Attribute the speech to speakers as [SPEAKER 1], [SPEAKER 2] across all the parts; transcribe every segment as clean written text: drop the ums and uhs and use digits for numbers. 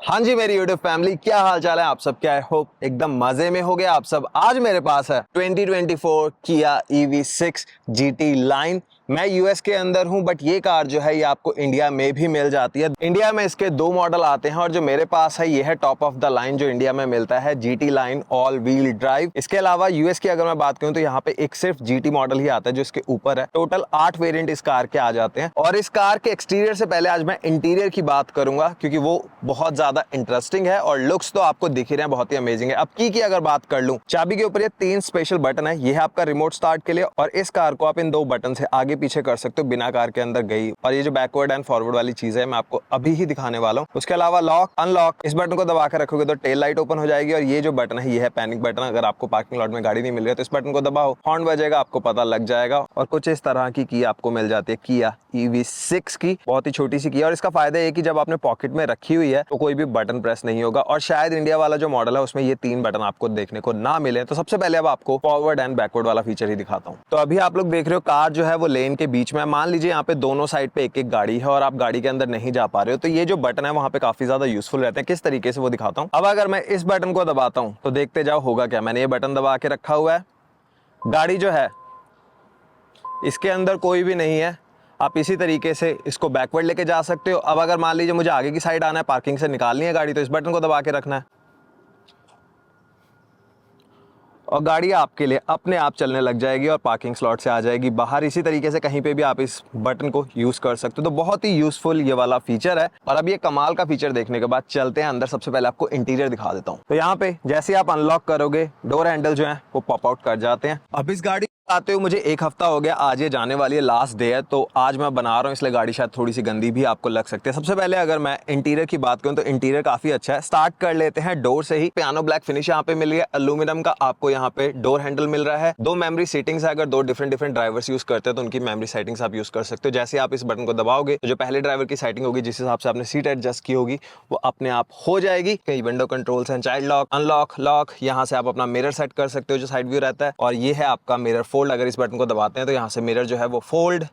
[SPEAKER 1] हाँ जी मेरी YouTube family, क्या हाल चाल है आप सब? क्या है? होप एकदम मजे में हो गया आप सब। आज मेरे पास है 2024 किया EV6 GT लाइन। मैं यूएस के अंदर हूं, बट ये कार जो है ये आपको इंडिया में भी मिल जाती है। इंडिया में इसके दो मॉडल आते हैं और जो मेरे पास है ये है टॉप ऑफ द लाइन जो इंडिया में मिलता है, GT line all wheel drive. इसके अलावा यूएस की अगर मैं बात करूं तो यहाँ पे एक सिर्फ GT मॉडल ही आता है जो इसके ऊपर है। टोटल 8 वेरिएंट इस कार के आ जाते हैं। और इस कार के एक्सटीरियर से पहले आज मैं इंटीरियर की बात करूंगा, क्योंकि वो बहुत ज्यादा इंटरेस्टिंग है और लुक्स तो आपको दिख ही रहे हैं, बहुत ही अमेजिंग है। अब की अगर बात कर लूं, चाबी के ऊपर ये 3 स्पेशल बटन है। ये है आपका रिमोट स्टार्ट के लिए और इस कार को आप इन 2 बटन से आगे पीछे कर सकते हो बिना कार के अंदर गई। और ये जो बैकवर्ड एंड फॉरवर्ड वाली चीज है मैं आपको अभी ही दिखाने वाला हूँ। उसके अलावा लॉक अनलॉक, इस बटन को दबा कर रखोगे तो टेल लाइट ओपन हो जाएगी। और ये जो बटन है ये है पैनिक बटन। अगर आपको पार्किंग लॉट में गाड़ी नहीं मिल रही है तो इस बटन को दबाओ, हॉर्न बजेगा, आपको पता लग जाएगा। और कुछ इस तरह की आपको मिल जाती है किया EV6 की, बहुत ही छोटी सी की। और इसका फायदा ये कि जब आपने पॉकेट में रखी हुई है तो कोई भी बटन प्रेस नहीं होगा। और शायद इंडिया वाला जो मॉडल है उसमें ये 3 बटन आपको देखने को ना मिले। तो सबसे पहले अब आपको फॉरवर्ड एंड बैकवर्ड वाला फीचर ही दिखाता हूँ। तो अभी आप लोग देख रहे हो कार जो है वो लेन के बीच में। मान लीजिए यहाँ पे दोनों साइड पे एक एक गाड़ी है और आप गाड़ी के अंदर नहीं जा पा रहे हो, तो ये जो बटन है वहां पे काफी ज्यादा यूजफुल रहते हैं। किस तरीके से वो दिखाता हूँ। अब अगर मैं इस बटन को दबाता हूँ तो देखते जाओ होगा क्या। मैंने ये बटन दबा के रखा हुआ है, गाड़ी जो है इसके अंदर कोई भी नहीं है। आप इसी तरीके से इसको बैकवर्ड लेके जा सकते हो। अब अगर मान लीजिए मुझे आगे की साइड आना है, पार्किंग से निकालनी है गाड़ी, तो इस बटन को दबा के रखना है और गाड़ी आपके लिए अपने आप चलने लग जाएगी और पार्किंग स्लॉट से आ जाएगी बाहर। इसी तरीके से कहीं पे भी आप इस बटन को यूज कर सकते हो। तो बहुत ही यूजफुल ये वाला फीचर है। और अब ये कमाल का फीचर देखने के बाद चलते हैं अंदर। सबसे पहले आपको इंटीरियर दिखा देता हूँ। तो यहाँ पे जैसे ही आप अनलॉक करोगे, डोर हैंडल जो है वो पॉप आउट कर जाते हैं। अब इस गाड़ी आते हुए मुझे 1 हफ्ता हो गया, आज ये जाने वाली है, लास्ट डे है। तो आज मैं बना रहा हूँ, इसलिए गाड़ी शायद थोड़ी सी गंदी भी आपको लग सकती है। सबसे पहले अगर मैं इंटीरियर की बात करूँ तो इंटीरियर काफी अच्छा है। स्टार्ट कर लेते हैं डोर से ही। पियानो ब्लैक फिनिश यहाँ पे मिल रही है, एल्यूमिनियम का आपको यहाँ पे डोर हैंडल मिल रहा है। 2 मेमोरी सेटिंग्स है। अगर 2 डिफरेंट ड्राइवर्स यूज करते हैं तो उनकी मेमोरी सेटिंग्स आप यूज कर सकते हो। जैसे आप इस बटन को दबाओगे तो जो पहले ड्राइवर की सेटिंग होगी, जिस हिसाब से आपने सीट एडजस्ट की होगी, वो अपने आप हो जाएगी। कई विंडो कंट्रोल्स हैं, चाइल्ड लॉक, अनलॉक, लॉक। यहाँ से आप अपना मिरर सेट कर सकते हो जो साइड व्यू रहता है। और ये है आपका मिरर फोल्ड। अगर इस बटन को दबाते हैं तो यहाँ से मिरर जो है वो फोल्ड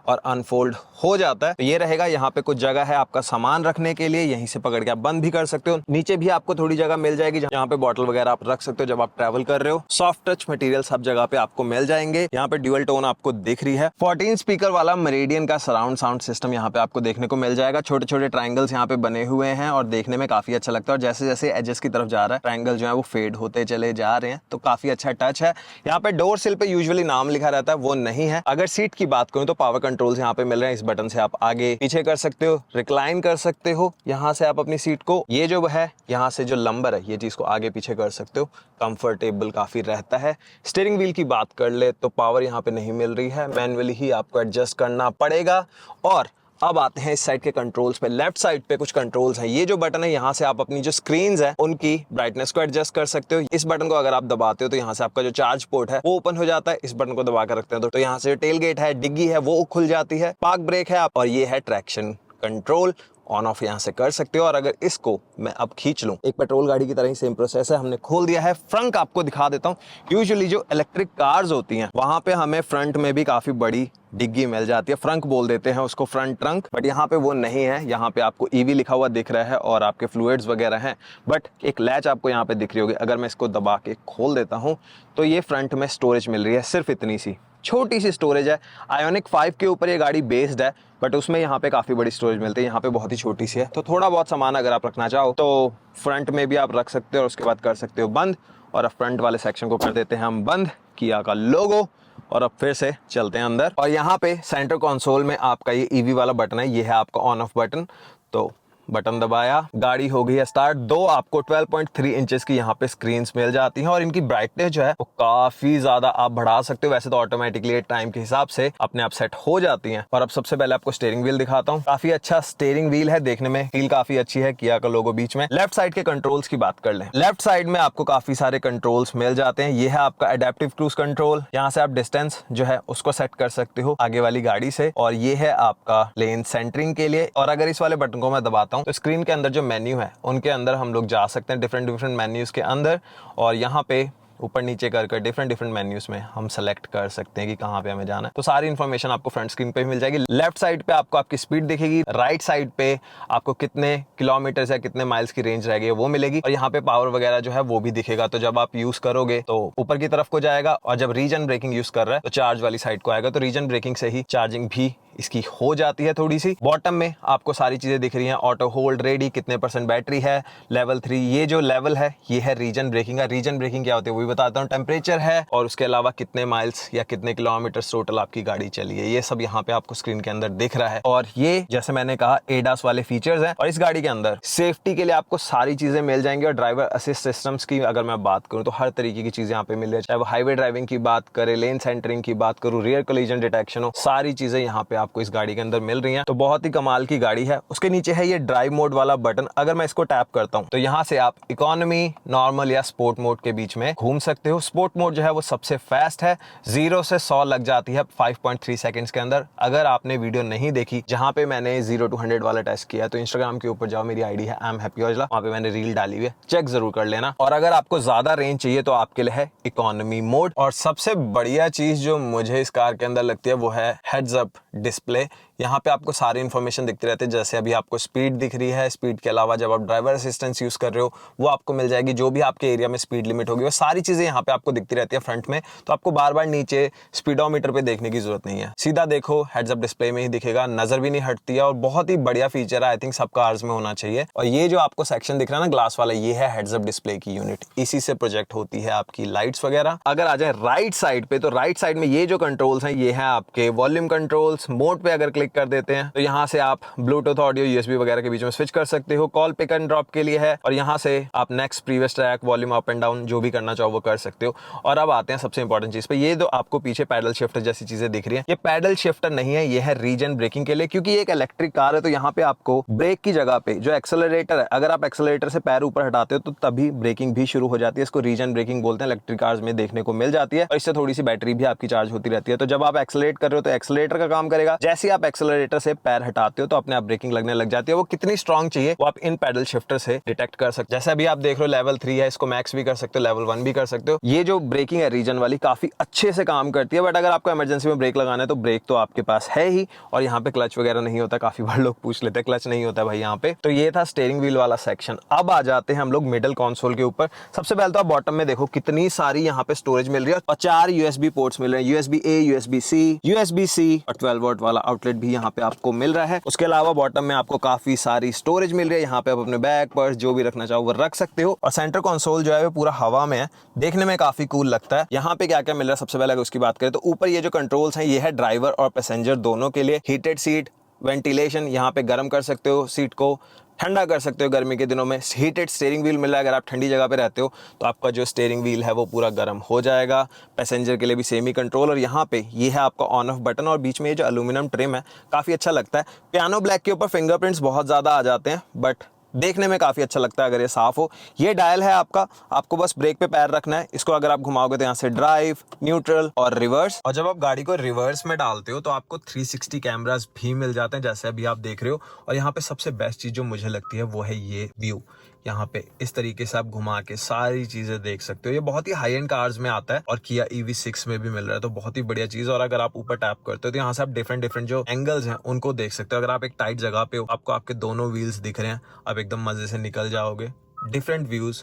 [SPEAKER 1] और अनफोल्ड हो जाता है। तो ये रहेगा। यहाँ पे कुछ जगह है आपका सामान रखने के लिए, यहीं से पकड़ के आप बंद भी कर सकते हो। नीचे भी आपको थोड़ी जगह मिल जाएगी जहाँ पे बॉटल वगैरह आप रख सकते हो जब आप ट्रैवल कर रहे हो। सॉफ्ट टच मटेरियल सब जगह पे आपको मिल जाएंगे। यहाँ पे ड्यूअल टोन आपको दिख रही है। 14 स्पीकर वाला मेरिडियन का सराउंड साउंड सिस्टम यहाँ पे आपको देखने को मिल जाएगा। छोटे छोटे ट्रायंगल्स यहाँ पे बने हुए हैं और देखने में काफी अच्छा लगता है। और जैसे जैसे एजेस की तरफ जा रहा है, ट्रायंगल जो है वो फेड होते चले जा रहे हैं। तो काफी अच्छा टच है। यहाँ पे डोर सिल पे यूजुअली नाम लिखा रहता है, वो नहीं है। अगर सीट की बात करूँ तो पावर कंट्रोल्स यहाँ पे मिल रहे हैं। इस बटन से आप आगे पीछे कर सकते हो, रिक्लाइन कर सकते हो। यहाँ से आप अपनी सीट को, ये जो है यहाँ से जो लंबर है, ये चीज को आगे पीछे कर सकते हो। कंफर्टेबल काफी रहता है। स्टीयरिंग व्हील की बात कर ले तो पावर यहाँ पे नहीं मिल रही है, मैन्युअली ही आपको एडजस्ट करना पड़ेगा। और अब आते हैं इस साइड के कंट्रोल्स पे। लेफ्ट साइड पे कुछ कंट्रोल्स हैं। ये जो बटन है यहाँ से आप अपनी जो स्क्रीन्स है उनकी ब्राइटनेस को एडजस्ट कर सकते हो। इस बटन को अगर आप दबाते हो तो यहाँ से आपका जो चार्ज पोर्ट है वो ओपन हो जाता है। इस बटन को दबा कर रखते हैं तो यहाँ से टेल गेट है, डिग्गी है, वो खुल जाती है। पार्क ब्रेक है आप, और ये है ट्रैक्शन कंट्रोल, ऑन ऑफ यहाँ से कर सकते हो। और अगर इसको मैं अब खींच लूं, एक पेट्रोल गाड़ी की तरह ही सेम प्रोसेस है। हमने खोल दिया है। फ्रंट आपको दिखा देता हूँ। यूजुअली जो इलेक्ट्रिक कार्स होती हैं वहां पे हमें फ्रंट में भी काफी बड़ी डिग्गी मिल जाती है, फ्रंक बोल देते हैं उसको, फ्रंट ट्रंक। बट यहाँ पे वो नहीं है। यहाँ पे आपको EV लिखा हुआ दिख रहा है और आपके फ्लूइड्स वगैरह हैं। बट एक लैच आपको यहाँ पे दिख रही होगी। अगर मैं इसको दबा के खोल देता हूँ तो ये फ्रंट में स्टोरेज मिल रही है, सिर्फ इतनी सी छोटी सी स्टोरेज है। आयोनिक 5 के ऊपर ये गाड़ी बेस्ड है, बट उसमें यहाँ पे काफी बड़ी स्टोरेज मिलती है। यहाँ पे बहुत ही छोटी सी है। तो थोड़ा बहुत सामान अगर आप रखना चाहो तो फ्रंट में भी आप रख सकते हो और उसके बाद कर सकते हो बंद। और अब फ्रंट वाले सेक्शन को कर देते हैं हम बंद, किया का लोगो। और अब फिर से चलते हैं अंदर। और यहाँ पे सेंटर कंसोल में आपका ये EV वाला बटन है, ये है आपका ऑन ऑफ बटन। तो बटन दबाया, गाड़ी हो गई है स्टार्ट। 2 आपको 12.3 इंचेस की यहाँ पे स्क्रीन्स मिल जाती हैं और इनकी ब्राइटनेस जो है वो काफी ज्यादा आप बढ़ा सकते हो। वैसे तो ऑटोमेटिकली टाइम के हिसाब से अपने आप सेट हो जाती हैं। और अब सबसे पहले आपको स्टीयरिंग व्हील दिखाता हूँ। काफी अच्छा स्टीयरिंग व्हील है, देखने में फील काफी अच्छी है, किया का लोगो बीच में। लेफ्ट साइड के कंट्रोल्स की बात कर लें, लेफ्ट साइड में आपको काफी सारे कंट्रोल्स मिल जाते हैं। ये है आपका एडेप्टिव क्रूज कंट्रोल, यहाँ से आप डिस्टेंस जो है उसको सेट कर सकते हो आगे वाली गाड़ी से। और ये है आपका लेन सेंटरिंग के लिए। और अगर इस वाले बटन को मैं दबाता हूँ तो स्क्रीन के अंदर जो मेन्यू है उनके अंदर हम लोग जा सकते हैं, डिफरेंट मेन्यूज के अंदर। और यहाँ पे ऊपर नीचे कर डिफरेंट मेन्यूज में हम सेलेक्ट कर सकते हैं कि कहाँ पे हमें जाना है। तो सारी इन्फॉर्मेशन आपको फ्रंट स्क्रीन पे मिल जाएगी। लेफ्ट साइड पे आपको आपकी स्पीड दिखेगी, राइट साइड पे आपको कितने किलोमीटर या कितने माइल्स की रेंज रह गई है वो मिलेगी, और यहाँ पे पावर वगैरह जो है वो भी दिखेगा। तो जब आप यूज करोगे तो ऊपर की तरफ को जाएगा, और जब रीजन ब्रेकिंग यूज कर रहा है तो चार्ज वाली साइड को आएगा। तो रीजन ब्रेकिंग से ही चार्जिंग भी इसकी हो जाती है थोड़ी सी। बॉटम में आपको सारी चीजें दिख रही हैं, ऑटो होल्ड रेडी, कितने % बैटरी है, लेवल 3, ये जो लेवल है ये है रीजन ब्रेकिंग का। रीजन ब्रेकिंग क्या होती है वो भी बताता हूँ। टेम्परेचर है, और उसके अलावा कितने माइल्स या कितने किलोमीटर टोटल आपकी गाड़ी चली है, ये सब यहाँ पे आपको स्क्रीन के अंदर दिख रहा है। और ये जैसे मैंने कहा एडास वाले फीचर्स हैं, और इस गाड़ी के अंदर सेफ्टी के लिए आपको सारी चीजें मिल जाएंगी। और ड्राइवर असिस्ट सिस्टम्स की अगर मैं बात करूँ तो हर तरीके की चीजें यहाँ पे मिल रही है, चाहे वो हाईवे ड्राइविंग की बात करें, लेन सेंटरिंग की बात करूँ, रियर कोलिजन डिटेक्शन हो, सारी चीजें यहाँ पे आपको इस गाड़ी के अंदर मिल रही हैं। तो बहुत ही कमाल की गाड़ी है। उसके नीचे है ये ड्राइव मोड वाला बटन। अगर मैं इसको टैप करता हूं तो यहाँ से आप इकोनॉमी, नॉर्मल या स्पोर्ट मोड के बीच में घूम सकते हो। स्पोर्ट मोड जो है वो सबसे फास्ट है, 0 से 100 लग जाती है 5.3 सेकंड्स के अंदर। अगर आपने वीडियो नहीं देखी जहां पे मैंने 0 to 100 वाला टेस्ट किया, तो इंस्टाग्राम के ऊपर जाओ, मेरी आईडी है @happyojla, वहां पे मैंने रील डाली हुई है, चेक जरूर कर लेना। और अगर आपको ज्यादा रेंज चाहिए तो आपके लिए है इकोनॉमी मोड। और सबसे बढ़िया चीज जो मुझे इस कार के अंदर लगती है वो है हेड्स अप डिस्प्ले। यहाँ पे आपको सारी इन्फॉर्मेशन दिखती रहती है। जैसे अभी आपको स्पीड दिख रही है, स्पीड के अलावा जब आप ड्राइवर असिस्टेंस यूज कर रहे हो वो आपको मिल जाएगी। जो भी आपके एरिया में स्पीड लिमिट होगी वो सारी चीजें यहाँ पे आपको दिखती रहती है फ्रंट में। तो आपको बार बार नीचे स्पीडोमीटर पे देखने की जरूरत नहीं है, सीधा देखो हेड्स अप डिस्प्ले में ही दिखेगा, नजर भी नहीं हटती है। और बहुत ही बढ़िया फीचर है, आई थिंक सब कार्स में होना चाहिए। और ये जो आपको सेक्शन दिख रहा है ना ग्लास वाला, ये है हेड्स अप डिस्प्ले की यूनिट, इसी से प्रोजेक्ट होती है आपकी लाइट्स वगैरह। अगर आ जाए राइट साइड पे, तो राइट साइड में ये जो कंट्रोल्स हैं ये है आपके वॉल्यूम कंट्रोल्स। मोड पे अगर क्लिक कर देते हैं तो यहाँ से आप ब्लूटूथ, ऑडियो, यूएसबी वगैरह के बीच में स्विच कर सकते हो। कॉल पिक एंड ड्रॉप के लिए है, और यहाँ से आप next, previous track, volume up and down जो भी करना चाहो वो कर सकते हो। और अब आते हैं सबसे इंपॉर्टेंट चीज पे, ये जो आपको पीछे पैडल शिफ्टर जैसी चीजें दिख रही है, ये पैडल शिफ्टर नहीं है, ये है रीजन ब्रेकिंग के लिए। क्योंकि ये एक इलेक्ट्रिक कार है तो यहाँ पे आपको ब्रेक की जगह पे जो एक्सेलरेटर है, अगर आप एक्सेलरेटर से पैर ऊपर हटाते हो तो तभी ब्रेकिंग भी शुरू हो जाती है। इसको रीजन ब्रेकिंग बोलते हैं, इलेक्ट्रिक कार्स में देखने को मिल जाती है। और इससे थोड़ी सी बैटरी भी आपकी चार्ज होती रहती है। तो जब आप एक्सेलरेट कर रहे हो तो एक्सेलरेटर का काम करेगा, जैसे ही आप एक्सेलरेटर से पैर हटाते हो तो अपने आप ब्रेकिंग लगने लग जाती है। वो कितनी स्ट्रॉन्ग चाहिए वो आप इन पैडल शिफ्टर से डिटेक्ट कर सकते हो। जैसे अभी आप देख रहे हो लेवल 3 है, इसको मैक्स भी कर सकते हो, लेवल 1 भी कर सकते हो। ये जो ब्रेकिंग है रीजन वाली काफी अच्छे से काम करती है। बट अगर आपको इमरजेंसी में ब्रेक लगाना है तो ब्रेक तो आपके पास है ही, और यहाँ पे क्लच वगैरह नहीं होता। काफी बार लोग पूछ लेते हैं क्लच नहीं होता भाई यहाँ पे। तो ये था स्टीयरिंग व्हील वाला सेक्शन। अब आ जाते हैं हम लोग मिडिल कंसोल के ऊपर। सबसे पहले तो आप बॉटम में देखो कितनी सारी यहाँ पे स्टोरेज मिल रही है, और 4 USB पोर्ट्स मिल रहे हैं, USB-A, USB-C, USB-C, और 12 वोल्ट वाला आउटलेट भी यहाँ पे आपको मिल रहा है। उसके अलावा बॉटम में आपको काफी सारी स्टोरेज मिल रही है। यहाँ पे आप अपने बैग, पर्स जो भी रखना चाहो वो रख सकते हो। और सेंटर कंसोल जो है वो पूरा हवा में है, देखने में काफी कूल लगता है। यहाँ पे क्या क्या मिल रहा है सबसे पहले अगर उसकी बात करें तो ऊपर ये जो कंट्रोल्स हैं ये है ड्राइवर और पैसेंजर दोनों के लिए। हीटेड सीट, वेंटिलेशन, यहाँ पे गर्म कर सकते हो सीट को, ठंडा कर सकते हो गर्मी के दिनों में। हीटेड स्टीयरिंग व्हील मिल रहा है, अगर आप ठंडी जगह पे रहते हो तो आपका जो स्टीयरिंग व्हील है वो पूरा गर्म हो जाएगा। पैसेंजर के लिए भी सेमी कंट्रोल। और यहाँ पे ये है आपका ऑन ऑफ बटन, और बीच में ये जो एल्यूमिनियम ट्रिम है काफ़ी अच्छा लगता है। पियानो ब्लैक के ऊपर फिंगरप्रिंट्स बहुत ज़्यादा आ जाते हैं, बट देखने में काफ़ी अच्छा लगता है अगर ये साफ हो। ये डायल है आपका, आपको बस ब्रेक पे पैर रखना है। इसको अगर आप घुमाओगे तो यहाँ से ड्राइव, न्यूट्रल और रिवर्स। और जब आप गाड़ी को रिवर्स में डालते हो तो आपको 360 कैमरास भी मिल जाते हैं, जैसे अभी आप देख रहे हो। और यहाँ पे सबसे बेस्ट चीज़ जो मुझे लगती है वो है ये व्यू। यहाँ पे इस तरीके से आप घुमा के सारी चीजें देख सकते हो। ये बहुत ही हाई एंड कार्स में आता है, और किया EV6 में भी मिल रहा है, तो बहुत ही बढ़िया चीज। और अगर आप ऊपर टैप करते हो तो यहाँ से आप डिफरेंट जो एंगल्स हैं उनको देख सकते हो। अगर आप एक टाइट जगह पे हो, आपको आपके दोनों व्हील्स दिख रहे हैं, आप एकदम मजे से निकल जाओगे। डिफरेंट व्यूज,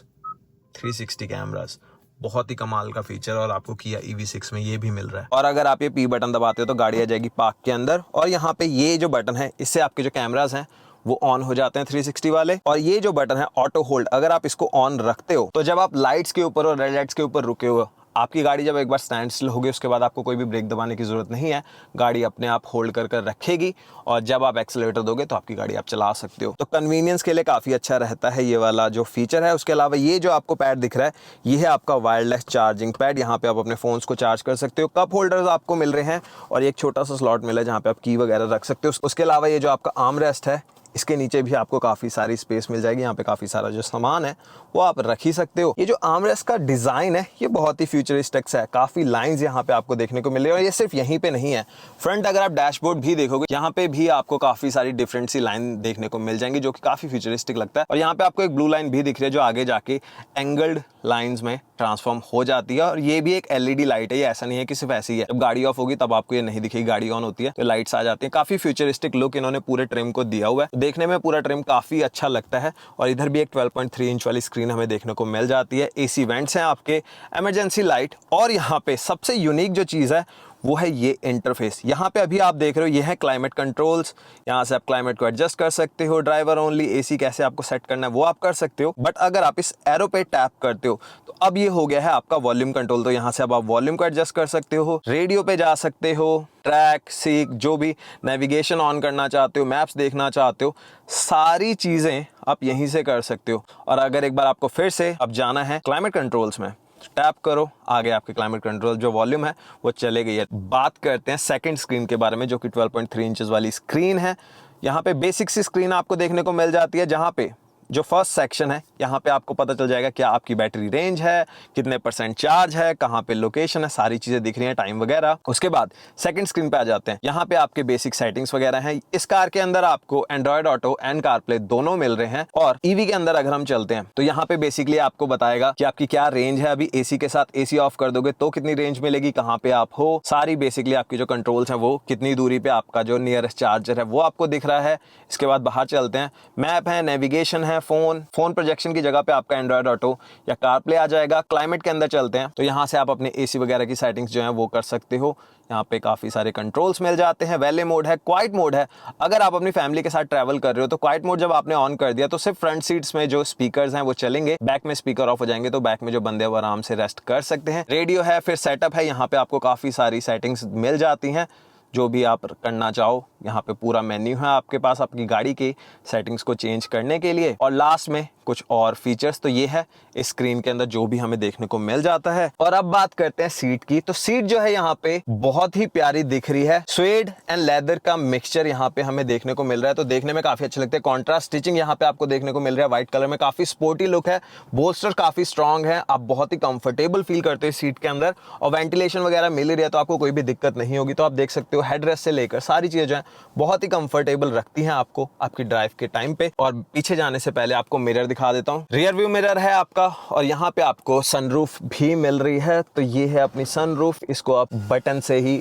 [SPEAKER 1] 360 कैमरास, बहुत ही कमाल का फीचर। और आपको किया EV6 में ये भी मिल रहा है। और अगर आप ये P बटन दबाते हो तो गाड़ी आ जाएगी पार्क के अंदर। और यहाँ पे ये जो बटन है इससे आपके जो कैमरास हैं वो ऑन हो जाते हैं 360 वाले। और ये जो बटन है ऑटो होल्ड, अगर आप इसको ऑन रखते हो तो जब आप लाइट्स के ऊपर और रेड लाइट्स के ऊपर रुके हो, आपकी गाड़ी जब एक बार स्टैंड स्टिल होगी उसके बाद आपको कोई भी ब्रेक दबाने की जरूरत नहीं है, गाड़ी अपने आप होल्ड कर रखेगी। और जब आप एक्सेलरेटर दोगे तो आपकी गाड़ी आप चला सकते हो। तो कन्वीनियंस के लिए काफ़ी अच्छा रहता है ये वाला जो फीचर है। उसके अलावा ये जो आपको पैड दिख रहा है ये है आपका वायरलेस चार्जिंग पैड। यहाँ पे आप अपने फोन्स को चार्ज कर सकते हो। कप होल्डर्स आपको मिल रहे हैं, और एक छोटा सा स्लॉट मिला है जहाँ पे आप की वगैरह रख सकते हो। उसके अलावा ये जो आपका आर्म रेस्ट है इसके नीचे भी आपको काफ़ी सारी स्पेस मिल जाएगी। यहाँ पे काफ़ी सारा जो सामान है वो आप रख ही सकते हो। ये जो आर्मरेस्ट का डिज़ाइन है ये बहुत ही फ्यूचरिस्टिक है, काफ़ी लाइंस यहाँ पे आपको देखने को मिल रही है। और ये सिर्फ यहीं पे नहीं है, फ्रंट अगर आप डैशबोर्ड भी देखोगे यहाँ पे भी आपको काफ़ी सारी डिफरेंट सी लाइन देखने को मिल जाएंगी जो कि काफ़ी फ्यूचरिस्टिक लगता है। और यहाँ पे आपको एक ब्लू लाइन भी दिख रही है जो आगे जाके एंगल्ड लाइंस में ट्रांसफॉर्म हो जाती है। और ये भी एक एलईडी लाइट है, ये ऐसा नहीं है कि सिर्फ ऐसी ही है, जब गाड़ी ऑफ होगी तब आपको ये नहीं दिखेगी, गाड़ी ऑन होती है तो लाइट्स आ जाती है। काफी फ्यूचरिस्टिक लुक इन्होंने पूरे ट्रिम को दिया हुआ है, देखने में पूरा ट्रिम काफी अच्छा लगता है। और इधर भी एक 12.3 इंच वाली स्क्रीन हमें देखने को मिल जाती है, एसी वेंट्स हैं आपके, इमरजेंसी लाइट। और यहाँ पे सबसे यूनिक जो चीज़ है वो है ये इंटरफेस। यहाँ पे अभी आप देख रहे हो ये है क्लाइमेट कंट्रोल्स, यहाँ से आप क्लाइमेट को एडजस्ट कर सकते हो, ड्राइवर ओनली, एसी कैसे आपको सेट करना है वो आप कर सकते हो। बट अगर आप इस एरो पे टैप करते हो तो अब ये हो गया है आपका वॉल्यूम कंट्रोल, तो यहाँ से अब आप वॉल्यूम को एडजस्ट कर सकते हो, रेडियो पे जा सकते हो, ट्रैक, सीक, जो भी नेविगेशन ऑन करना चाहते हो, मैप्स देखना चाहते हो, सारी चीज़ें आप यहीं से कर सकते हो। और अगर एक बार आपको फिर से अब जाना है क्लाइमेट कंट्रोल्स में, टैप करो, आगे आपके क्लाइमेट कंट्रोल जो वॉल्यूम है वो चले गई है। बात करते हैं सेकंड स्क्रीन के बारे में जो कि 12.3 इंचेस वाली स्क्रीन है। यहाँ पे बेसिक सी स्क्रीन आपको देखने को मिल जाती है, जहाँ पे जो फर्स्ट सेक्शन है यहाँ पे आपको पता चल जाएगा क्या आपकी बैटरी रेंज है, कितने % चार्ज है, कहाँ पे लोकेशन है, सारी चीजें दिख रही हैं, टाइम वगैरह। उसके बाद सेकंड स्क्रीन पे आ जाते हैं, यहाँ पे आपके बेसिक सेटिंग्स वगैरह हैं। इस कार के अंदर आपको एंड्रॉयड ऑटो एंड कारप्ले दोनों मिल रहे हैं। और ईवी के अंदर अगर हम चलते हैं तो यहाँ पे बेसिकली आपको बताएगा कि आपकी क्या रेंज है। अभी एसी के साथ एसी ऑफ कर दोगे तो कितनी रेंज मिलेगी, कहाँ पे आप हो, सारी बेसिकली आपकी जो कंट्रोल्स हैं वो, कितनी दूरी पे आपका जो नियरेस्ट चार्जर है वो आपको दिख रहा है। इसके बाद बाहर चलते हैं, मैप है, नेविगेशन है, फोन प्रोजेक्शन की जगह पे आपका एंड्रॉयड ऑटो या कारप्ले आ जाएगा। क्लाइमेट के अंदर चलते हैं तो यहाँ से आप अपने एसी वगैरह की सेटिंग्स जो है वो कर सकते हो। यहाँ पे काफ़ी सारे कंट्रोल्स मिल जाते हैं। वैले मोड है, क्वाइट मोड है, अगर आप अपनी फैमिली के साथ ट्रैवल कर रहे हो तो क्वाइट मोड जब आपने ऑन कर दिया तो सिर्फ फ्रंट सीट्स में जो स्पीकर्स हैं वो चलेंगे, बैक में स्पीकर ऑफ हो जाएंगे, तो बैक में जो बंदे हैं वो आराम से रेस्ट कर सकते हैं। रेडियो है, फिर सेटअप है, यहाँ पे आपको काफ़ी सारी सेटिंग्स मिल जाती हैं जो भी आप करना चाहो। यहाँ पे पूरा मेन्यू है आपके पास आपकी गाड़ी की सेटिंग्स को चेंज करने के लिए। और लास्ट में कुछ और फीचर्स, तो ये है इस स्क्रीन के अंदर जो भी हमें देखने को मिल जाता है। और अब बात करते हैं सीट की, तो सीट जो है यहाँ पे बहुत ही प्यारी दिख रही है, स्वेड एंड लेदर का मिक्सचर यहाँ पे हमें देखने को मिल रहा है, तो देखने में काफी अच्छे लगते हैं। कॉन्ट्रास्ट स्टिचिंग यहाँ पे आपको देखने को मिल रहा है व्हाइट कलर में, काफी स्पोर्टी लुक है, बोल्स्टर काफी स्ट्रॉन्ग है, आप बहुत ही कंफर्टेबल फील करते हो सीट के अंदर। और वेंटिलेशन वगैरह मिल रही है तो आपको कोई भी दिक्कत नहीं होगी। तो आप देख सकते हो हेडरेस्ट से लेकर सारी चीजें जो है बहुत ही कंफर्टेबल रखती हैं आपको आपकी ड्राइव के टाइम पे। और पीछे जाने से पहले आपको मिरर दिखा देता हूँ, रियर व्यू मिरर है आपका, और यहाँ पे आपको सनरूफ भी मिल रही है। तो ये है अपनी सनरूफ, इसको आप बटन से ही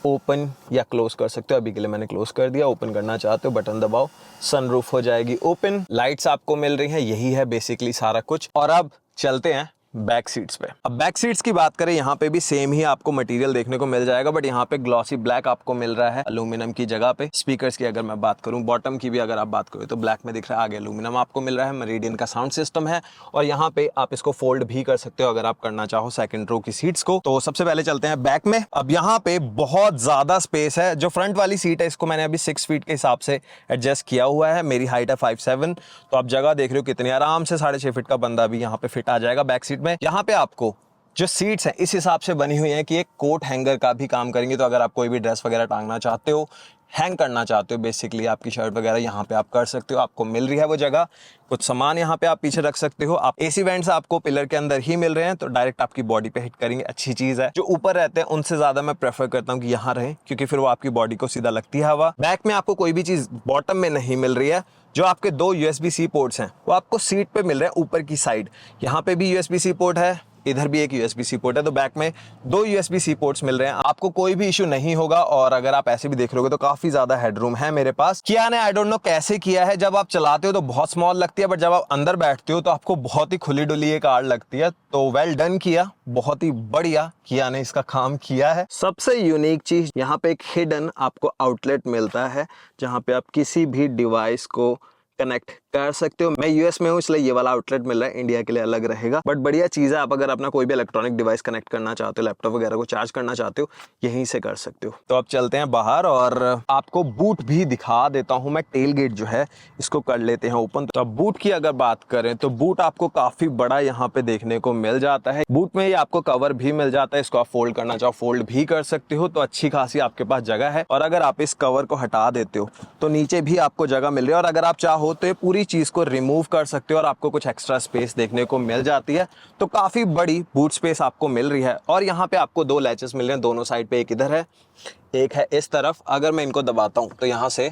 [SPEAKER 1] ओपन या क्लोज कर सकते हो। अभी के लिए मैंने क्लोज कर दिया, ओपन करना चाहते हो बटन दबाओ, सनरूफ हो जाएगी ओपन। लाइट्स आपको मिल रही हैं, यही है बेसिकली सारा कुछ। और अब चलते हैं बैक सीट्स पे। अब बैक सीट्स की बात करें, यहाँ पे भी सेम ही आपको मटेरियल देखने को मिल जाएगा, बट यहाँ पे ग्लॉसी ब्लैक आपको मिल रहा है एल्यूमिनियम की जगह पे। स्पीकर्स की अगर मैं बात करूँ, बॉटम की भी अगर आप बात करो तो ब्लैक में दिख रहा है, आगे एल्यूमिनियम आपको मिल रहा है। मेरिडियन का साउंड सिस्टम है, और यहाँ पे आप इसको फोल्ड भी कर सकते हो अगर आप करना चाहो सेकंड रो की सीट्स को। तो सबसे पहले चलते हैं बैक में। अब यहाँ पे बहुत ज्यादा स्पेस है। जो फ्रंट वाली सीट है इसको मैंने अभी 6 फीट के हिसाब से एडजस्ट किया हुआ है, मेरी हाइट है 5'7", तो आप जगह देख रहे हो कितनी आराम से 6.5 फीट का बंदा भी यहाँ पे फिट आ जाएगा बैक सीट में। यहाँ पे आपको जो सीट्स हैं इस हिसाब से बनी हुई हैं कि एक कोट हैंगर का भी काम करेंगे, तो अगर आप कोई भी ड्रेस वगैरह टांगना चाहते हो, हैंग करना चाहते हो, बेसिकली आपकी शर्ट वगैरह यहाँ पे आप कर सकते हो, आपको मिल रही है वो जगह। कुछ सामान यहाँ पे आप पीछे रख सकते हो। आप एसी वेंट्स आपको पिलर के अंदर ही मिल रहे हैं, तो डायरेक्ट आपकी बॉडी पे हिट करेंगे, अच्छी चीज है। जो ऊपर रहते हैं उनसे ज्यादा मैं प्रेफर करता हूँ कि यहाँ रहे, क्योंकि फिर वो आपकी बॉडी को सीधा लगती है हवा। बैक में आपको कोई भी चीज बॉटम में नहीं मिल रही है। जो आपके 2 USB-C पोर्ट्स हैं वो आपको सीट पे मिल रहे हैं ऊपर की साइड। यहाँ पे भी USB-C पोर्ट है, इधर भी एक USB-C पोर्ट है, तो बैक में 2 USB-C पोर्ट्स मिल रहे हैं। आपको कोई भी इशू नहीं होगा। और अगर आप ऐसे भी देख रहे हो तो काफी ज्यादा हेडरूम है मेरे पास। किया ने आई डोंट नो कैसे किया है, जब आप चलाते हो तो बहुत स्मॉल लगती है, बट जब आप अंदर बैठते हो तो आपको बहुत ही खुली डुली ये कार लगती है। तो वेल डन किया, बहुत ही बढ़िया किया ने इसका काम किया है। सबसे यूनिक चीज यहाँ पे एक हिडन आपको आउटलेट मिलता है, जहाँ पे आप किसी भी डिवाइस को कनेक्ट कर सकते हो। मैं यूएस में हूँ इसलिए ये वाला आउटलेट मिल रहा है, इंडिया के लिए अलग रहेगा, बट बढ़िया चीज़ है। आप अगर अपना कोई भी इलेक्ट्रॉनिक डिवाइस कनेक्ट करना चाहते हो, लैपटॉप वगैरह को चार्ज करना चाहते हो, यहीं से कर सकते हो। तो अब चलते हैं बाहर और आपको बूट भी दिखा देता हूँ मैं। टेल गेट जो है इसको कर लेते हैं ओपन। तो अब बूट की अगर बात करें तो बूट आपको काफी बड़ा यहाँ पे देखने को मिल जाता है। बूट में ये आपको कवर भी मिल जाता है, इसको आप फोल्ड करना चाहो फोल्ड भी कर सकते हो, तो अच्छी खासी आपके पास जगह है। और अगर आप इस कवर को हटा देते हो तो नीचे भी आपको जगह मिल रही है, और अगर आप चाहो तो ये पूरी चीज को रिमूव कर सकते हो और आपको कुछ एक्स्ट्रा स्पेस देखने को मिल जाती है। तो काफी बड़ी बूट स्पेस आपको मिल रही है। और यहाँ पे आपको दो लैचेस मिल रहे हैं दोनों साइड पे, एक इधर है एक है इस तरफ। अगर मैं इनको दबाता हूँ तो यहाँ से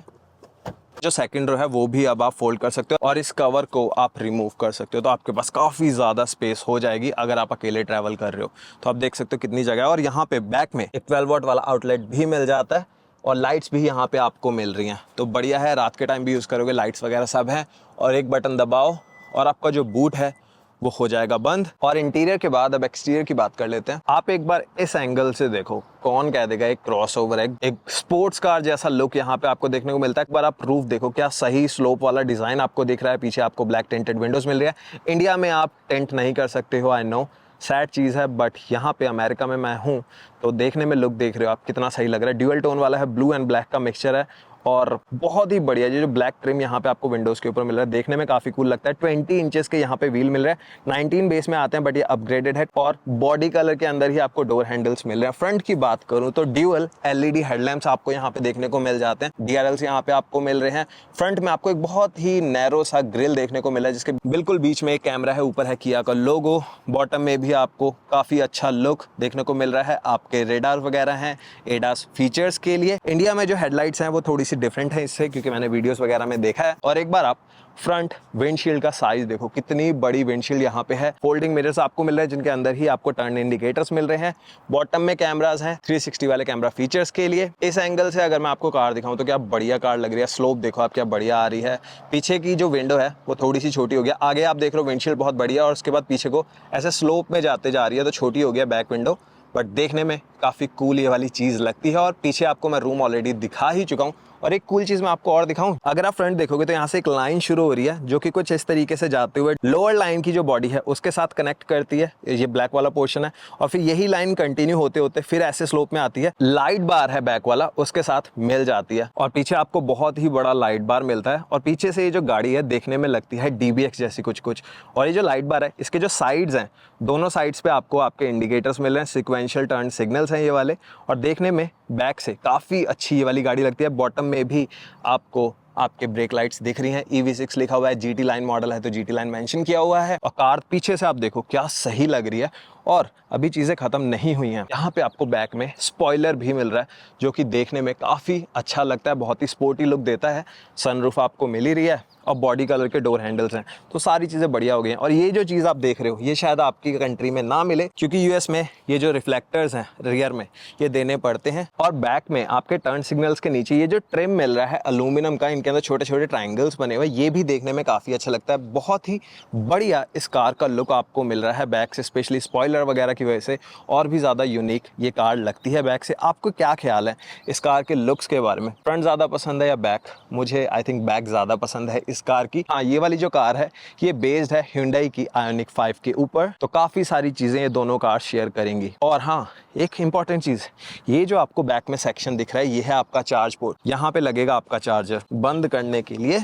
[SPEAKER 1] जो सेकंड रो है वो भी अब आप फोल्ड कर सकते हो और इस कवर को आप रिमूव कर सकते हो। तो आपके पास काफ़ी ज़्यादा स्पेस हो जाएगी अगर आप अकेले ट्रैवल कर रहे हो। तो आप देख सकते हो कितनी जगह है। और यहाँ पे बैक में एक 12 वॉट वाला आउटलेट भी मिल जाता है और लाइट्स भी यहाँ पे आपको मिल रही हैं। तो बढ़िया है, रात के टाइम भी यूज़ करोगे, लाइट्स वगैरह सब है। और एक बटन दबाओ और आपका जो बूट है वो हो जाएगा बंद। और इंटीरियर के बाद अब एक्सटीरियर की बात कर लेते हैं। आप एक बार इस एंगल से देखो, कौन कह देगा एक क्रॉसओवर है, एक स्पोर्ट्स कार जैसा लुक यहाँ पे आपको देखने को मिलता है। एक बार आप रूफ देखो, क्या सही स्लोप वाला डिजाइन आपको दिख रहा है। पीछे आपको ब्लैक टेंटेड विंडोज मिल रही है। इंडिया में आप टेंट नहीं कर सकते हो, आई नो सैड चीज़ है, बट यहाँ पे अमेरिका में मैं हूँ तो देखने में लुक देख रहे हो आप कितना सही लग रहा है। ड्यूअल टोन वाला है, ब्लू एंड ब्लैक का मिक्सचर है और बहुत ही बढ़िया। ये जो ब्लैक ट्रिम यहाँ पे आपको विंडोज के ऊपर मिल रहा है देखने में काफी कूल लगता है। 20 इंचेस के यहाँ पे व्हील मिल रहे हैं, 19 बेस में आते हैं बट ये अपग्रेडेड है। और बॉडी कलर के अंदर ही आपको डोर हैंडल्स मिल रहे हैं। फ्रंट की बात करूँ तो ड्यूअल एलईडी हेडलैम्प्स आपको यहाँ पे देखने को मिल जाते हैं, डीआरएल्स यहाँ पे आपको मिल रहे हैं। फ्रंट में आपको एक बहुत ही नैरो सा ग्रिल देखने को मिला है जिसके बिल्कुल बीच में एक कैमरा है, ऊपर है किया का लोगो। बॉटम में भी आपको काफी अच्छा लुक देखने को मिल रहा है। आपके रेडार वगैरह हैं एडास फीचर्स के लिए। इंडिया में जो हेडलाइट्स हैं वो थोड़ी सी डिफरेंट है इससे, क्योंकि मैंने वीडियोस वगैरह में देखा है। और एक बार आप फ्रंट विंडशील्ड का साइज देखो, कितनी बड़ी विंडशील्ड यहाँ पे है। फोल्डिंग मिरर्स आपको मिल रहे हैं जिनके अंदर ही आपको टर्न इंडिकेटर्स मिल रहे हैं। बॉटम में कैमरास हैं 360 वाले कैमरा फीचर्स के लिए। इस एंगल से अगर मैं आपको कार दिखाऊं तो क्या बढ़िया कार लग रही है। स्लोप देखो आप क्या बढ़िया आ रही है। पीछे की जो विंडो है वो थोड़ी सी छोटी हो गया, आगे आप देख रहे हो विंडशील्ड बहुत बढ़िया, और उसके बाद पीछे को ऐसे स्लोप में जाते जा रही है तो छोटी हो गया बैक विंडो, बट देखने में काफ़ी कूल ये वाली चीज़ लगती है। और पीछे आपको मैं रूम ऑलरेडी दिखा ही चुका हूँ। और एक कूल चीज़ मैं आपको और दिखाऊं, अगर आप फ्रंट देखोगे तो यहाँ से एक लाइन शुरू हो रही है जो कि कुछ इस तरीके से जाते हुए लोअर लाइन की जो बॉडी है उसके साथ कनेक्ट करती है। ये ब्लैक वाला पोर्शन है और फिर यही लाइन कंटिन्यू होते होते फिर ऐसे स्लोप में आती है। लाइट बार है बैक वाला, उसके साथ मिल जाती है और पीछे आपको बहुत ही बड़ा लाइट बार मिलता है। और पीछे से ये जो गाड़ी है देखने में लगती है DBX जैसी कुछ कुछ। और ये जो लाइट बार है इसके जो साइड्स हैं, दोनों साइड्स पे आपको आपके इंडिकेटर्स मिल रहे हैं, सिक्वेंशियल टर्न सिग्नल्स हैं ये वाले। और देखने में बैक से काफ़ी अच्छी ये वाली गाड़ी लगती है। बॉटम में भी आपको आपके ब्रेक लाइट्स दिख रही हैं, EV6 लिखा हुआ है, GT लाइन मॉडल है तो GT लाइन मेंशन किया हुआ है। और कार पीछे से आप देखो क्या सही लग रही है। और अभी चीज़ें ख़त्म नहीं हुई हैं, यहाँ पे आपको बैक में स्पॉइलर भी मिल रहा है जो कि देखने में काफ़ी अच्छा लगता है, बहुत ही स्पोर्टी लुक देता है। सनरूफ आपको मिल ही रही है और बॉडी कलर के डोर हैंडल्स हैं, तो सारी चीज़ें बढ़िया हो गई हैं। और ये जो चीज़ आप देख रहे हो ये शायद आपकी कंट्री में ना मिले, क्योंकि यूएस में ये जो रिफ्लेक्टर्स हैं रियर में ये देने पड़ते हैं। और बैक में आपके टर्न सिग्नल्स के नीचे ये जो ट्रिम मिल रहा है अल्यूमिनियम का, इनके अंदर छोटे छोटे ट्रायंगल्स बने हुए, ये भी देखने में काफ़ी अच्छा लगता है। बहुत ही बढ़िया इस कार का लुक आपको मिल रहा है बैक से, स्पेशली स्पॉइलर वगैरह की वजह से और भी ज़्यादा यूनिक ये कार लगती है बैक से। आपको क्या ख्याल है इस कार के लुक्स के बारे में? फ्रंट ज़्यादा पसंद है या बैक? मुझे आई थिंक बैक ज़्यादा पसंद है इस कार की। हाँ, ये वाली जो कार है ये बेस्ड है Hyundai की Ioniq 5 के ऊपर, तो काफ़ी सारी चीज़ें ये दोनों कार शेयर करेंगी। और हाँ, एक इंपॉर्टेंट चीज़, ये जो आपको बैक में सेक्शन दिख रहा है ये है आपका चार्ज पोर्ट। यहाँ पे लगेगा आपका चार्जर बंद करने के लिए।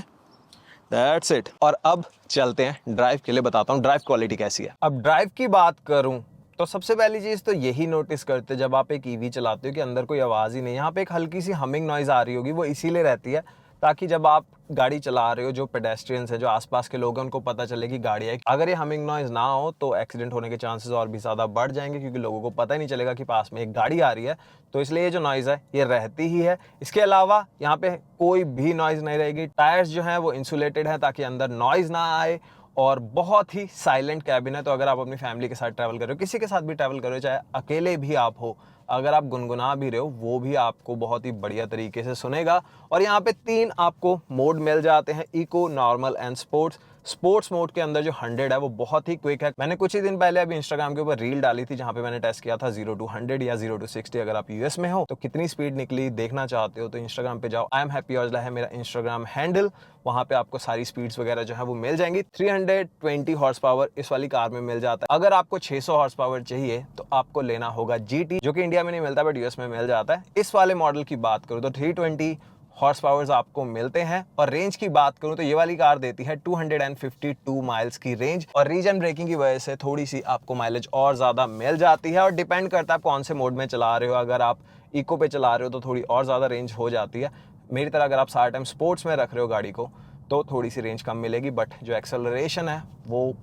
[SPEAKER 1] That's it. और अब चलते हैं ड्राइव के लिए, बताता हूँ ड्राइव क्वालिटी कैसी है। अब ड्राइव की बात करूँ तो सबसे पहली चीज़ तो यही नोटिस करते जब आप एक EV चलाते हो कि अंदर कोई आवाज़ ही नहीं। यहाँ पे एक हल्की सी हमिंग नॉइज़ आ रही होगी, वो इसीलिए रहती है ताकि जब आप गाड़ी चला रहे हो जो पेडेस्ट्रियंस हैं, जो आसपास के लोग हैं, उनको पता चले कि गाड़ी है। अगर ये हमिंग नॉइज़ ना हो तो एक्सीडेंट होने के चांसेस और भी ज़्यादा बढ़ जाएंगे, क्योंकि लोगों को पता ही नहीं चलेगा कि पास में एक गाड़ी आ रही है। तो इसलिए ये जो नॉइज़ है ये रहती ही है। इसके अलावा यहाँ पे कोई भी नॉइज़ नहीं रहेगी। टायर्स जो हैं वो इंसुलेटेड हैं ताकि अंदर नॉइज़ ना आए। और बहुत ही साइलेंट कैबिन है, तो अगर आप अपनी फैमिली के साथ ट्रैवल कर रहे हो, किसी के साथ भी ट्रैवल कर रहे हो, चाहे अकेले भी आप हो, अगर आप गुनगुना भी रहे हो वो भी आपको बहुत ही बढ़िया तरीके से सुनेगा। और यहाँ पे 3 आपको मोड मिल जाते हैं, eco, normal and sports. Sports mode के अंदर जो 100 है वो बहुत ही क्विक है। मैंने कुछ ही दिन पहले अभी इंस्टाग्राम के ऊपर रील डाली थी जहां पे मैंने टेस्ट किया था 0 to 100 या 0 to 60। अगर आप यूएस में हो तो कितनी स्पीड निकली देखना चाहते हो तो इंस्टाग्राम पे जाओ, आई एम हैप्पी औजला है मेरा इंस्टाग्राम हैंडल, वहां पे आपको सारी स्पीड्स वगैरह जो है वो मिल जाएंगी। 320 हॉर्स पावर इस वाली कार में मिल जाता है। अगर आपको 600 हॉर्स पावर चाहिए तो आपको लेना होगा GT, जो कि इंडिया में नहीं मिलता बट यूएस में मिल जाता है। इस वाले मॉडल की बात करूँ तो 320 हॉर्स पावर्स आपको मिलते हैं। और रेंज की बात करूं तो ये वाली कार देती है 252 माइल्स की रेंज, और रीजन ब्रेकिंग की वजह से थोड़ी सी आपको माइलेज और ज़्यादा मिल जाती है। और डिपेंड करता है आप कौन से मोड में चला रहे हो। अगर आप इको पे चला रहे हो तो थोड़ी और ज़्यादा रेंज हो जाती है। मेरी तरह अगर आप सारा टाइम स्पोर्ट्स में रख रहे हो गाड़ी को तो थोड़ी सी रेंज कम मिलेगी, बट जो एक्सेलरेशन है वो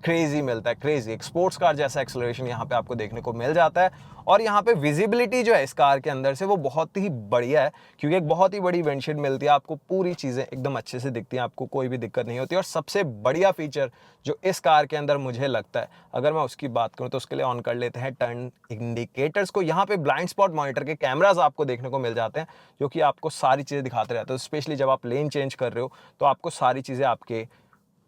[SPEAKER 1] क्रेजी मिलता है, क्रेजी। एक स्पोर्ट्स कार जैसा एक्सेलरेशन यहाँ पे आपको देखने को मिल जाता है। और यहाँ पे विजिबिलिटी जो है इस कार के अंदर से वो बहुत ही बढ़िया है, क्योंकि एक बहुत ही बड़ी विंडशील्ड मिलती है आपको, पूरी चीज़ें एकदम अच्छे से दिखती हैं, आपको कोई भी दिक्कत नहीं होती। और सबसे बढ़िया फीचर जो इस कार के अंदर मुझे लगता है, अगर मैं उसकी बात करूँ तो उसके लिए ऑन कर लेते हैं टर्न इंडिकेटर्स को। यहाँ पे ब्लाइंड स्पॉट मॉनिटर के कैमराज आपको देखने को मिल जाते हैं, जो कि आपको सारी चीज़ें दिखाते रहते हैं। स्पेशली जब आप लेन चेंज कर रहे हो तो आपको सारी चीज़ें आपके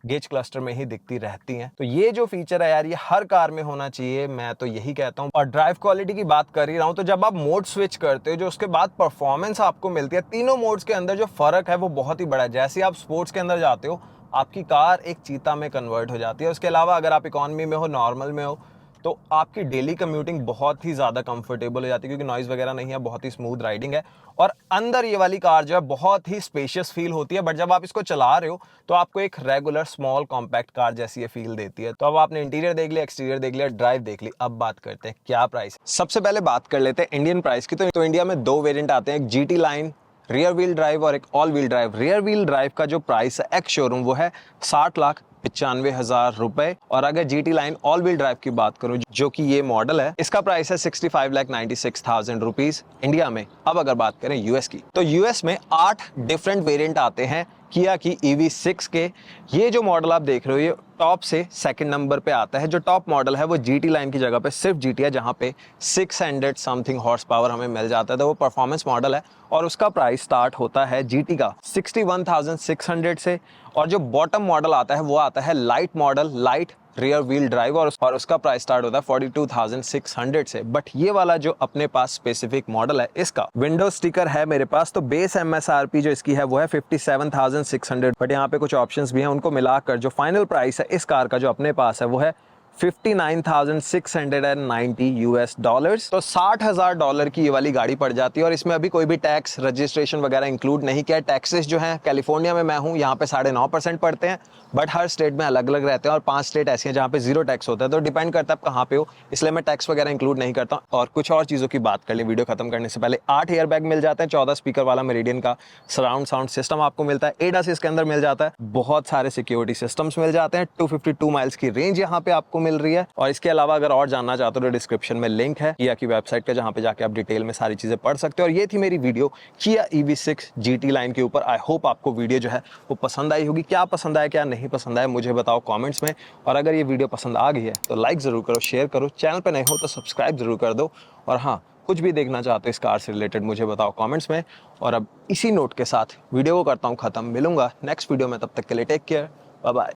[SPEAKER 1] गेज क्लस्टर में ही दिखती रहती हैं। तो ये जो फीचर है यार, ये हर कार में होना चाहिए, मैं तो यही कहता हूँ। और ड्राइव क्वालिटी की बात कर ही रहा हूँ तो जब आप मोड स्विच करते हो जो उसके बाद परफॉर्मेंस आपको मिलती है, तीनों मोड्स के अंदर जो फर्क है वो बहुत ही बड़ा है। जैसे आप स्पोर्ट्स के अंदर जाते हो आपकी कार एक चीता में कन्वर्ट हो जाती है। उसके अलावा अगर आप इकॉनमी में हो, नॉर्मल में हो, तो आपकी डेली कम्यूटिंग बहुत ही ज़्यादा कंफर्टेबल हो जाती है, क्योंकि नॉइज़ वगैरह नहीं है, बहुत ही स्मूथ राइडिंग है। और अंदर ये वाली कार जो है बहुत ही स्पेशियस फील होती है, बट जब आप इसको चला रहे हो तो आपको एक रेगुलर स्मॉल कॉम्पैक्ट कार जैसी ये फील देती है। तो अब आपने इंटीरियर देख लिया, एक्सटीरियर देख लिया, ड्राइव देख ली, अब बात करते हैं क्या प्राइस। सबसे पहले बात कर लेते हैं इंडियन प्राइस की। तो इंडिया में दो वेरिएंट आते हैं, एक GT line rear wheel drive और एक all wheel drive. Rear wheel drive का जो प्राइस है एक्स शोरूम वो है 60,95,000 रुपए। और अगर GT line all wheel drive की बात करूं जो कि ये मॉडल है, इसका प्राइस है 65,96,000 रुपीज इंडिया में। अब अगर बात करें यूएस की, तो यूएस में 8 डिफरेंट वेरिएंट आते हैं किया की EV6 के। ये जो मॉडल आप देख रहे हो ये टॉप से सेकंड नंबर पे आता है। जो टॉप मॉडल है वो GT लाइन की जगह पे सिर्फ GT है, जहां पे 600 समथिंग हॉर्स पावर हमें मिल जाता है। तो वो परफॉर्मेंस मॉडल है और उसका प्राइस स्टार्ट होता है GT का 61,600 से। और जो बॉटम मॉडल आता है वो आता है light model, light rear wheel drive, और उसका प्राइस स्टार्ट होता है 42,600 से। बट ये वाला जो अपने पास स्पेसिफिक मॉडल है, इसका विंडो स्टिकर है मेरे पास, तो बेस MSRP जो इसकी है वो है 57,600। बट यहाँ पे कुछ ऑप्शंस भी हैं, उनको मिलाकर जो फाइनल प्राइस है इस कार का जो अपने पास है वो है $59,690। तो $60,000 की ये वाली गाड़ी पड़ जाती है। और इसमें अभी कोई भी टैक्स, रजिस्ट्रेशन वगैरह इंक्लूड नहीं किया। टैक्सेस जो हैं, कैलिफोर्निया में मैं हूँ, यहाँ पे 9.5% पड़ते हैं, बट हर स्टेट में अलग अलग रहते हैं। और 5 स्टेट ऐसी हैं जहाँ पे 0 टैक्स होता है, तो डिपेंड करता है आप कहाँ पे हो, इसलिए मैं टैक्स वगैरह इंक्लूड नहीं करता हूँ। और कुछ और चीज़ों की बात कर लें वीडियो खत्म करने से पहले, 8 एयर बैग मिल जाते हैं, 14 स्पीकर वाला मेरिडियन का सराउंड साउंड सिस्टम आपको मिलता है, ADAS इसके अंदर मिल जाता है, बहुत सारे सिक्योरिटी सिस्टम्स मिल जाते हैं, 252 माइल्स की रेंज यहाँ पे आपको मिल रही है। और इसके अलावा अगर और जानना चाहते हो तो डिस्क्रिप्शन में लिंक है किया की वेबसाइट का, जहाँ पे जाके आप डिटेल में सारी चीजें पढ़ सकते हो। और ये थी मेरी वीडियो किया EV6 GT लाइन के ऊपर। आई होप आपको वीडियो जो है वो पसंद आई होगी। क्या पसंद आया, क्या नहीं पसंद आया, मुझे बताओ कमेंट्स में। और अगर ये वीडियो पसंद आ गई है तो लाइक जरूर करो, शेयर करो, चैनल पर नए हो तो सब्सक्राइब जरूर कर दो। और हाँ, कुछ भी देखना चाहते हो इस कार से रिलेटेड मुझे बताओ कमेंट्स में। और अब इसी नोट के साथ वीडियो को करता हूँ खत्म, मिलूंगा नेक्स्ट वीडियो में, तब तक के लिए टेक केयर, बाय बाय।